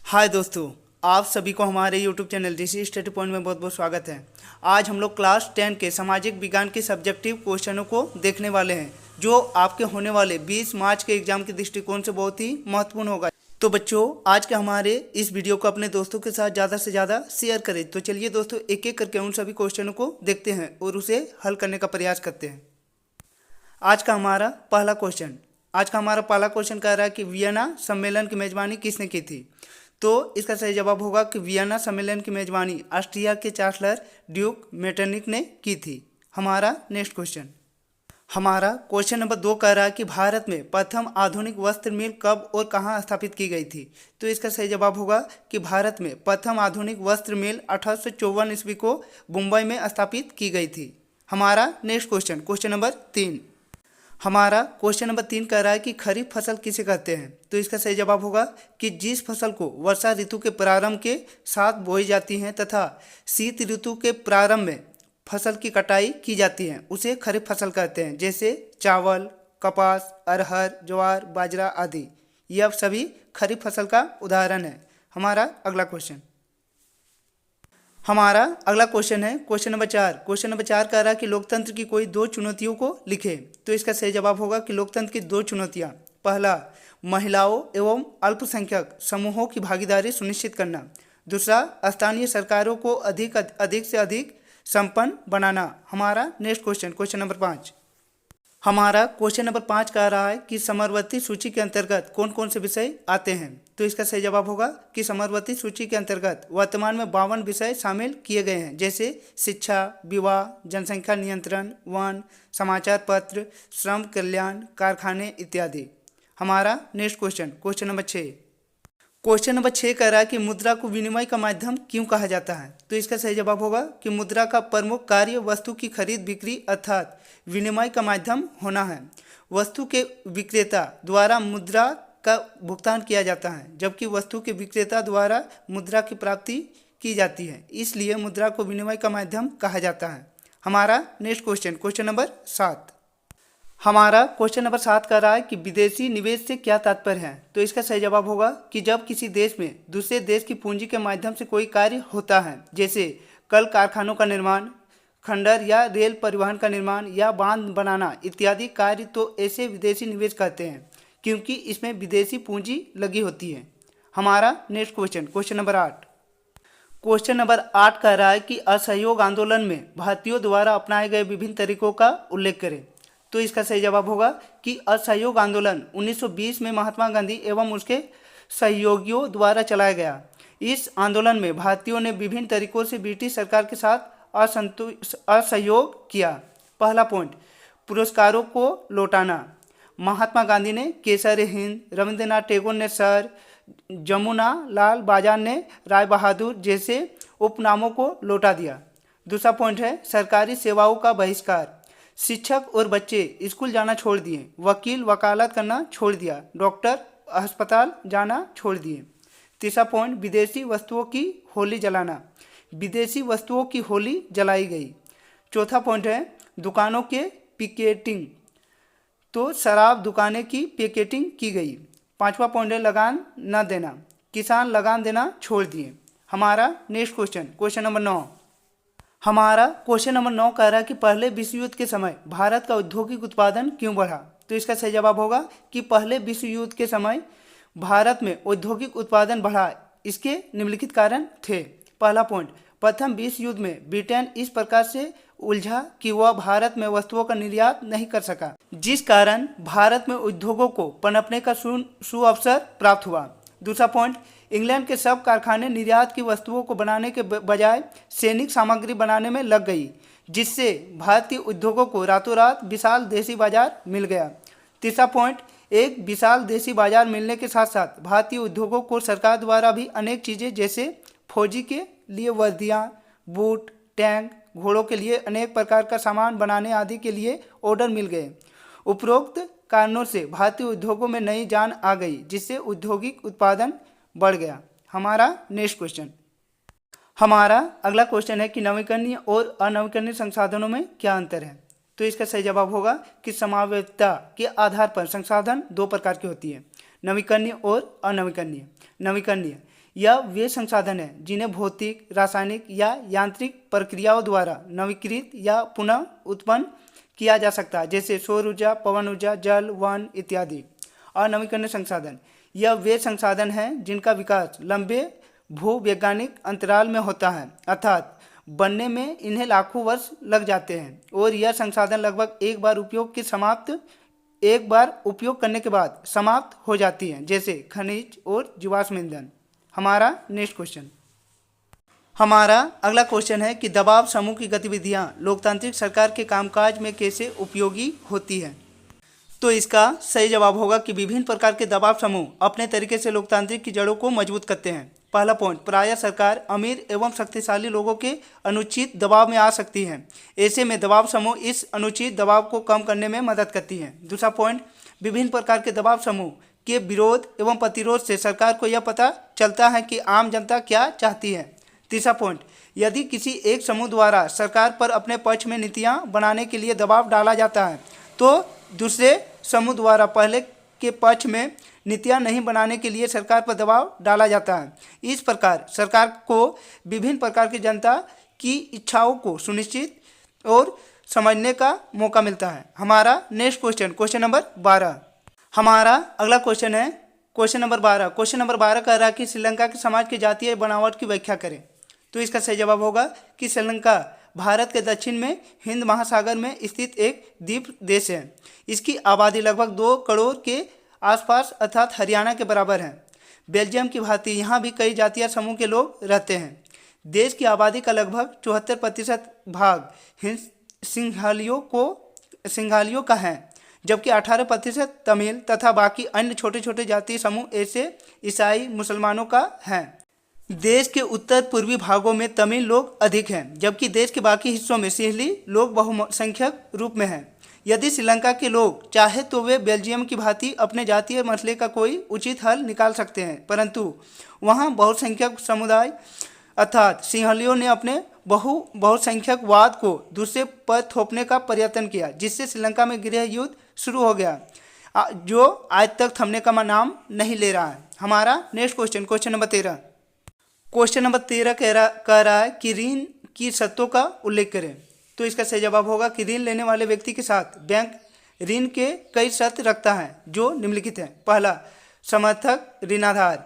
हाय दोस्तों, आप सभी को हमारे YouTube चैनल ऋषि स्टडी पॉइंट में बहुत बहुत स्वागत है। आज हम लोग क्लास 10 के सामाजिक विज्ञान के सब्जेक्टिव क्वेश्चनों को देखने वाले हैं, जो आपके होने वाले 20 मार्च के एग्जाम के दृष्टिकोण से बहुत ही महत्वपूर्ण होगा। तो बच्चों, आज के हमारे इस वीडियो को अपने दोस्तों के साथ ज़्यादा से ज़्यादा शेयर करें। तो चलिए दोस्तों, एक एक करके उन सभी क्वेश्चनों को देखते हैं और उसे हल करने का प्रयास करते हैं। आज का हमारा पहला क्वेश्चन कह रहा है कि वियना सम्मेलन की मेजबानी किसने की थी। तो इसका सही जवाब होगा कि वियना सम्मेलन की मेजबानी ऑस्ट्रिया के चांसलर ड्यूक मेटरनिक ने की थी। हमारा नेक्स्ट क्वेश्चन नंबर 2 कह रहा है कि भारत में प्रथम आधुनिक वस्त्र मिल कब और कहाँ स्थापित की गई थी। तो इसका सही जवाब होगा कि भारत में प्रथम आधुनिक वस्त्र मिल 1854 ईस्वी को मुंबई में स्थापित की गई थी। हमारा नेक्स्ट क्वेश्चन नंबर 3 कह रहा है कि खरीफ फसल किसे कहते हैं। तो इसका सही जवाब होगा कि जिस फसल को वर्षा ऋतु के प्रारंभ के साथ बोई जाती है तथा शीत ऋतु के प्रारंभ में फसल की कटाई की जाती है, उसे खरीफ फसल कहते हैं। जैसे चावल, कपास, अरहर, ज्वार, बाजरा आदि, यह सभी खरीफ फसल का उदाहरण है। हमारा अगला क्वेश्चन है क्वेश्चन नंबर 4 कह रहा है कि लोकतंत्र की कोई 2 चुनौतियों को लिखे। तो इसका सही जवाब होगा कि लोकतंत्र की 2 चुनौतियां। पहला, महिलाओं एवं अल्पसंख्यक समूहों की भागीदारी सुनिश्चित करना। दूसरा, स्थानीय सरकारों को अधिक से अधिक संपन्न बनाना। हमारा नेक्स्ट क्वेश्चन नंबर 5 कह रहा है कि समवर्ती सूची के अंतर्गत कौन कौन से विषय आते हैं। तो इसका सही जवाब होगा कि समवर्ती सूची के अंतर्गत वर्तमान में 52 विषय शामिल किए गए हैं। जैसे शिक्षा, विवाह, जनसंख्या नियंत्रण, वन, समाचार पत्र, श्रम कल्याण, कारखाने इत्यादि। हमारा नेक्स्ट क्वेश्चन नंबर 6 कह रहा है कि मुद्रा को विनिमय का माध्यम क्यों कहा जाता है। तो इसका सही जवाब होगा कि मुद्रा का प्रमुख कार्य वस्तु की खरीद बिक्री अर्थात विनिमय का माध्यम होना है। वस्तु के विक्रेता द्वारा मुद्रा का भुगतान किया जाता है, जबकि वस्तु के विक्रेता द्वारा मुद्रा की प्राप्ति की जाती है। इसलिए मुद्रा को विनिमय का माध्यम कहा जाता है। हमारा नेक्स्ट क्वेश्चन नंबर 7 कह रहा है कि विदेशी निवेश से क्या तात्पर्य है। तो इसका सही जवाब होगा कि जब किसी देश में दूसरे देश की पूंजी के माध्यम से कोई कार्य होता है, जैसे कल कारखानों का निर्माण, खंडर या रेल परिवहन का निर्माण या बांध बनाना इत्यादि कार्य, तो ऐसे विदेशी निवेश कहते हैं, क्योंकि इसमें विदेशी पूंजी लगी होती है। हमारा नेक्स्ट क्वेश्चन नंबर 8 कह रहा है कि असहयोग आंदोलन में भारतीयों द्वारा अपनाए गए विभिन्न तरीकों का उल्लेख करें। तो इसका सही जवाब होगा कि असहयोग आंदोलन 1920 में महात्मा गांधी एवं उसके सहयोगियों द्वारा चलाया गया। इस आंदोलन में भारतीयों ने विभिन्न तरीकों से ब्रिटिश सरकार के साथ असहयोग किया। पहला पॉइंट, पुरस्कारों को लौटाना। महात्मा गांधी ने केसर हिंद, रविंद्रनाथ टैगोर ने सर, जमुना लाल बाजार ने राय बहादुर जैसे उपनामों को लौटा दिया। दूसरा पॉइंट है सरकारी सेवाओं का बहिष्कार। शिक्षक और बच्चे स्कूल जाना छोड़ दिए, वकील वकालत करना छोड़ दिया, डॉक्टर अस्पताल जाना छोड़ दिए। तीसरा पॉइंट, विदेशी वस्तुओं की होली जलाना। विदेशी वस्तुओं की होली जलाई गई। चौथा पॉइंट है दुकानों के पिकेटिंग, तो शराब दुकानें की पिकेटिंग की गई। पांचवा पॉइंट है लगान न देना, किसान लगान देना छोड़ दिए। हमारा नेक्स्ट क्वेश्चन नंबर 9 कह रहा है कि पहले विश्व युद्ध के समय भारत का औद्योगिक उत्पादन क्यों बढ़ा। तो इसका सही जवाब होगा कि पहले विश्व युद्ध के समय भारत में औद्योगिक उत्पादन बढ़ा। इसके निम्नलिखित कारण थे। पहला पॉइंट, प्रथम विश्व युद्ध में ब्रिटेन इस प्रकार से उलझा कि वह भारत में वस्तुओं का निर्यात नहीं कर सका, जिस कारण भारत में उद्योगों को पनपने का सुअवसर प्राप्त हुआ। दूसरा पॉइंट, इंग्लैंड के सब कारखाने निर्यात की वस्तुओं को बनाने के बजाय सैनिक सामग्री बनाने में लग गई, जिससे भारतीय उद्योगों को रातों रात विशाल देशी बाजार मिल गया। तीसरा पॉइंट, एक विशाल देशी बाजार मिलने के साथ साथ भारतीय उद्योगों को सरकार द्वारा भी अनेक चीज़ें जैसे फौजी के लिए वर्दियाँ, बूट, टैंक, घोड़ों के लिए अनेक प्रकार का सामान बनाने आदि के लिए ऑर्डर मिल गए। उपरोक्त कारणों से भारतीय उद्योगों में नई जान आ गई, जिससे औद्योगिक उत्पादन बढ़ गया। हमारा नेक्स्ट क्वेश्चन अगला क्वेश्चन है कि नवीकरणीय और अनवीकरणीय संसाधनों में क्या अंतर है। तो इसका सही जवाब होगा कि समावेशिता के आधार पर संसाधन 2 प्रकार की होती है, नवीकरणीय और अनवीकरणीय। नवीकरणीय यह वे संसाधन हैं जिन्हें भौतिक, रासायनिक या यांत्रिक प्रक्रियाओं द्वारा नवीकृत या पुनः उत्पन्न किया जा सकता है, जैसे सौर ऊर्जा, पवन ऊर्जा, जल, वन इत्यादि। अनवीकरणीय संसाधन यह वे संसाधन हैं जिनका विकास लंबे भूवैज्ञानिक अंतराल में होता है, अर्थात बनने में इन्हें लाखों वर्ष लग जाते हैं और यह संसाधन लगभग एक बार उपयोग करने के बाद समाप्त हो जाती हैं, जैसे खनिज और जीवाश्म ईंधन। हमारा नेक्स्ट क्वेश्चन, हमारा अगला क्वेश्चन है कि दबाव समूह की गतिविधियां लोकतांत्रिक सरकार के कामकाज में कैसे उपयोगी होती हैं। तो इसका सही जवाब होगा कि विभिन्न प्रकार के दबाव समूह अपने तरीके से लोकतांत्रिक की जड़ों को मजबूत करते हैं। पहला पॉइंट, प्रायः सरकार अमीर एवं शक्तिशाली लोगों के अनुचित दबाव में आ सकती है। ऐसे में दबाव समूह इस अनुचित दबाव को कम करने में मदद करती है। दूसरा पॉइंट, विभिन्न प्रकार के दबाव समूह के विरोध एवं प्रतिरोध से सरकार को यह पता चलता है कि आम जनता क्या चाहती है। तीसरा पॉइंट, यदि किसी एक समूह द्वारा सरकार पर अपने पक्ष में नीतियां बनाने के लिए दबाव डाला जाता है तो दूसरे समूह द्वारा पहले के पक्ष में नीतियां नहीं बनाने के लिए सरकार पर दबाव डाला जाता है। इस प्रकार सरकार को विभिन्न प्रकार की जनता की इच्छाओं को सुनिश्चित और समझने का मौका मिलता है। हमारा नेक्स्ट क्वेश्चन, क्वेश्चन नंबर 12। हमारा अगला क्वेश्चन है क्वेश्चन नंबर 12। क्वेश्चन नंबर 12 कह रहा है कि श्रीलंका के समाज की जातीय बनावट की व्याख्या करें। तो इसका सही जवाब होगा कि श्रीलंका भारत के दक्षिण में हिंद महासागर में स्थित एक द्वीप देश है। इसकी आबादी लगभग 2 करोड़ के आसपास अर्थात हरियाणा के बराबर है। बेल्जियम की भांति यहाँ भी कई जातीय समूह के लोग रहते हैं। देश की आबादी का लगभग 74% भाग सिंघालियों का है, जबकि 18% तमिल तथा बाकी अन्य छोटे छोटे जातीय समूह ऐसे ईसाई मुसलमानों का है। देश के उत्तर पूर्वी भागों में तमिल लोग अधिक हैं, जबकि देश के बाकी हिस्सों में सिंहली लोग बहुसंख्यक रूप में हैं। यदि श्रीलंका के लोग चाहे तो वे बेल्जियम की भांति अपने जातीय मसले का कोई उचित हल निकाल सकते हैं, परंतु वहाँ बहुसंख्यक समुदाय अर्थात सिंहलियों ने अपने बहुसंख्यकवाद को दूसरे पर थोपने का प्रयत्न किया, जिससे श्रीलंका में गृह युद्ध शुरू हो गया, जो आज तक थमने का नाम नहीं ले रहा है। हमारा next question, question number 13। Question number 13 कह रहा है कि ऋण की शर्तों का उल्लेख करें। तो इसका सही जवाब होगा कि ऋण लेने वाले व्यक्ति के साथ बैंक ऋण के कई शर्त रखता है जो निम्नलिखित हैं। पहला, समर्थक ऋणाधार।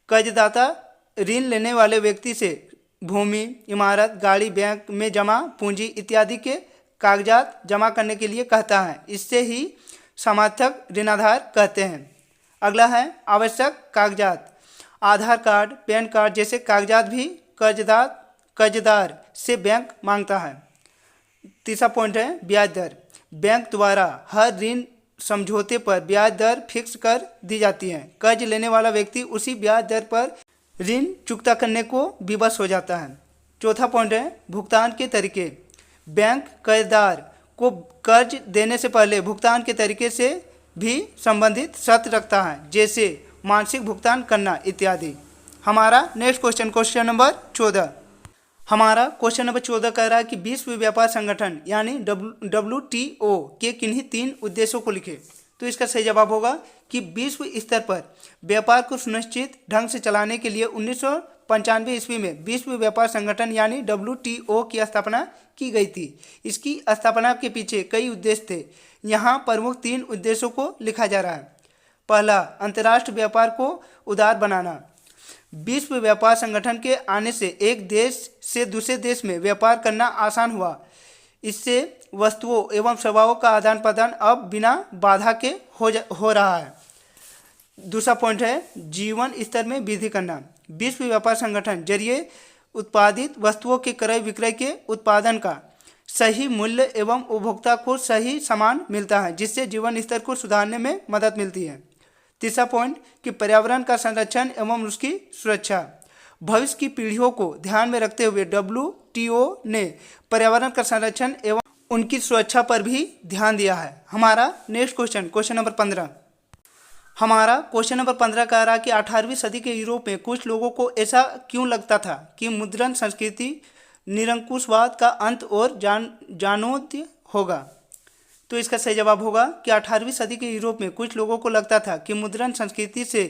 कर्जदाता ऋण लेने वाले व्यक्ति से भूमि, इमारत, गाड़ी, बैंक में जमा पूंजी इत्यादि के कागजात जमा करने के लिए कहता है। इससे ही समर्थक ऋणाधार कहते हैं। अगला है आवश्यक कागजात। आधार कार्ड, पैन कार्ड जैसे कागजात भी कर्जदार से बैंक मांगता है। तीसरा पॉइंट है ब्याज दर। बैंक द्वारा हर ऋण समझौते पर ब्याज दर फिक्स कर दी जाती है। कर्ज लेने वाला व्यक्ति उसी ब्याज दर पर ऋण चुकता करने को विवश हो जाता है। चौथा पॉइंट है भुगतान के तरीके। बैंक कर्जदार को कर्ज देने से पहले भुगतान के तरीके से भी संबंधित शर्त रखता है, जैसे मासिक भुगतान करना इत्यादि। हमारा नेक्स्ट क्वेश्चन, क्वेश्चन नंबर 14। हमारा क्वेश्चन नंबर 14 कह रहा है कि विश्व व्यापार संगठन यानी WTO के किन्हीं 3 उद्देश्यों को लिखे। तो इसका सही जवाब होगा कि विश्व स्तर पर व्यापार को सुनिश्चित ढंग से चलाने के लिए 1995 ईस्वी में विश्व व्यापार संगठन यानी WTO की स्थापना की गई थी। इसकी स्थापना के पीछे कई उद्देश्य थे। यहाँ प्रमुख 3 उद्देश्यों को लिखा जा रहा है। पहला, अंतर्राष्ट्रीय व्यापार को उदार बनाना। विश्व व्यापार संगठन के आने से एक देश से दूसरे देश में व्यापार करना आसान हुआ। इससे वस्तुओं एवं सेवाओं का आदान प्रदान अब बिना बाधा के हो रहा है। दूसरा पॉइंट है जीवन स्तर में वृद्धि करना। विश्व व्यापार संगठन जरिए उत्पादित वस्तुओं के क्रय विक्रय के उत्पादन का सही मूल्य एवं उपभोक्ता को सही सामान मिलता है, जिससे जीवन स्तर को सुधारने में मदद मिलती है। तीसरा पॉइंट कि पर्यावरण का संरक्षण एवं उसकी सुरक्षा। भविष्य की पीढ़ियों को ध्यान में रखते हुए WTO ने पर्यावरण का संरक्षण एवं उनकी सुरक्षा पर भी ध्यान दिया है। हमारा नेक्स्ट क्वेश्चन, क्वेश्चन नंबर 15। हमारा क्वेश्चन नंबर 15 कह रहा है कि 18वीं सदी के यूरोप में कुछ लोगों को ऐसा क्यों लगता था कि मुद्रण संस्कृति निरंकुशवाद का अंत और जानोदय होगा। तो इसका सही जवाब होगा कि 18वीं सदी के यूरोप में कुछ लोगों को लगता था कि मुद्रण संस्कृति से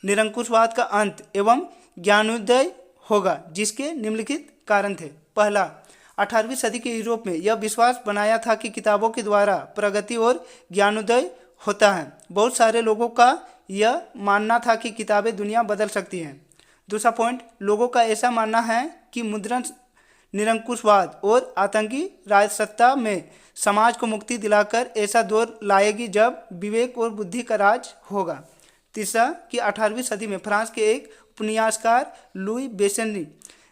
निरंकुशवाद का अंत एवं ज्ञानोदय होगा, जिसके निम्नलिखित कारण थे। पहला, 18वीं सदी के यूरोप में यह विश्वास बनाया था कि किताबों के द्वारा प्रगति और ज्ञानोदय होता है। बहुत सारे लोगों का यह मानना था कि किताबें दुनिया बदल सकती हैं। दूसरा पॉइंट, लोगों का ऐसा मानना है कि मुद्रण निरंकुशवाद और आतंकी राजसत्ता में समाज को मुक्ति दिलाकर ऐसा दौर लाएगी जब विवेक और बुद्धि का राज होगा। तीसरा, कि 18वीं सदी में फ्रांस के एक उपन्यासकार लुई बेसेनी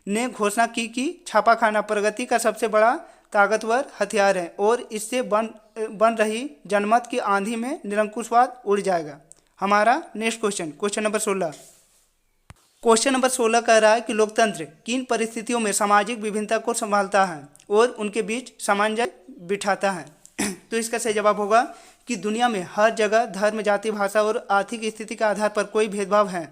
ने घोषणा की कि छापाखाना प्रगति का सबसे बड़ा ताकतवर हथियार है और इससे बन रही जनमत की आंधी में निरंकुशवाद उड़ जाएगा। हमारा next question number 16। Question number 16 कह रहा है कि लोकतंत्र किन परिस्थितियों में सामाजिक विभिन्नता को संभालता है और उनके बीच सामंजस्य बिठाता है। तो इसका सही जवाब होगा कि दुनिया में हर जगह धर्म, जाति, भाषा और आर्थिक स्थिति के आधार पर कोई भेदभाव है,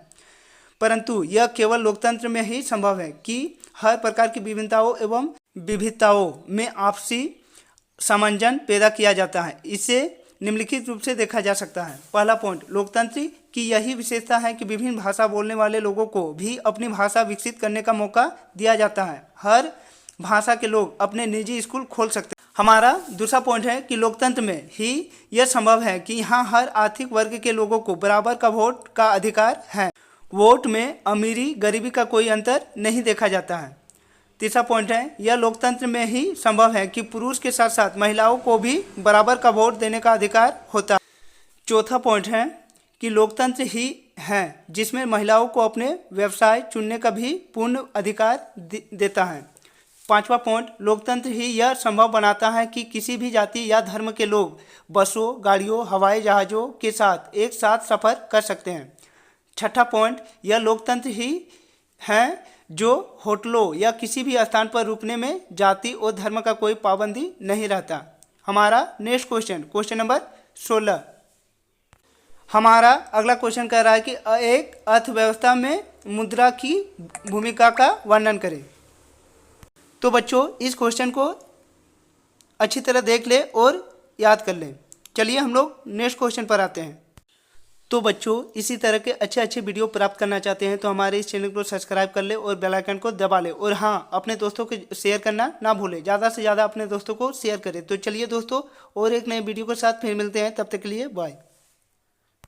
परंतु यह केवल लोकतंत्र में ही संभव है कि हर प्रकार की विभिन्नताओं एवं विविधताओं में आपसी सामंजस्य पैदा किया जाता है। इसे निम्नलिखित रूप से देखा जा सकता है। पहला पॉइंट, लोकतंत्र की यही विशेषता है कि विभिन्न भाषा बोलने वाले लोगों को भी अपनी भाषा विकसित करने का मौका दिया जाता है। हर भाषा के लोग अपने निजी स्कूल खोल सकते हैं। हमारा दूसरा पॉइंट है कि लोकतंत्र में ही यह संभव है कि यहाँ हर आर्थिक वर्ग के लोगों को बराबर का वोट का अधिकार है। वोट में अमीरी गरीबी का कोई अंतर नहीं देखा जाता है। तीसरा पॉइंट है, यह लोकतंत्र में ही संभव है कि पुरुष के साथ साथ महिलाओं को भी बराबर का वोट देने का अधिकार होता है। चौथा पॉइंट है कि लोकतंत्र ही है जिसमें महिलाओं को अपने व्यवसाय चुनने का भी पूर्ण अधिकार देता है। पांचवा पॉइंट, लोकतंत्र ही यह संभव बनाता है कि किसी भी जाति या धर्म के लोग बसों, गाड़ियों, हवाई जहाज़ों के साथ एक साथ सफ़र कर सकते हैं। छठा पॉइंट, यह लोकतंत्र ही है जो होटलों या किसी भी स्थान पर रुकने में जाति और धर्म का कोई पाबंदी नहीं रहता। हमारा नेक्स्ट क्वेश्चन नंबर 16। हमारा अगला क्वेश्चन कह रहा है कि एक अर्थव्यवस्था में मुद्रा की भूमिका का वर्णन करें। तो बच्चों, इस क्वेश्चन को अच्छी तरह देख ले और याद कर लें। चलिए हम लोग नेक्स्ट क्वेश्चन पर आते हैं। तो बच्चों, इसी तरह के अच्छे वीडियो प्राप्त करना चाहते हैं तो हमारे इस चैनल को सब्सक्राइब कर ले और बेल आइकन को दबा ले। और हाँ, अपने दोस्तों को शेयर करना ना भूलें, ज़्यादा से ज़्यादा अपने दोस्तों को शेयर करें। तो चलिए दोस्तों, और एक नए वीडियो के साथ फिर मिलते हैं। तब तक के लिए बाय।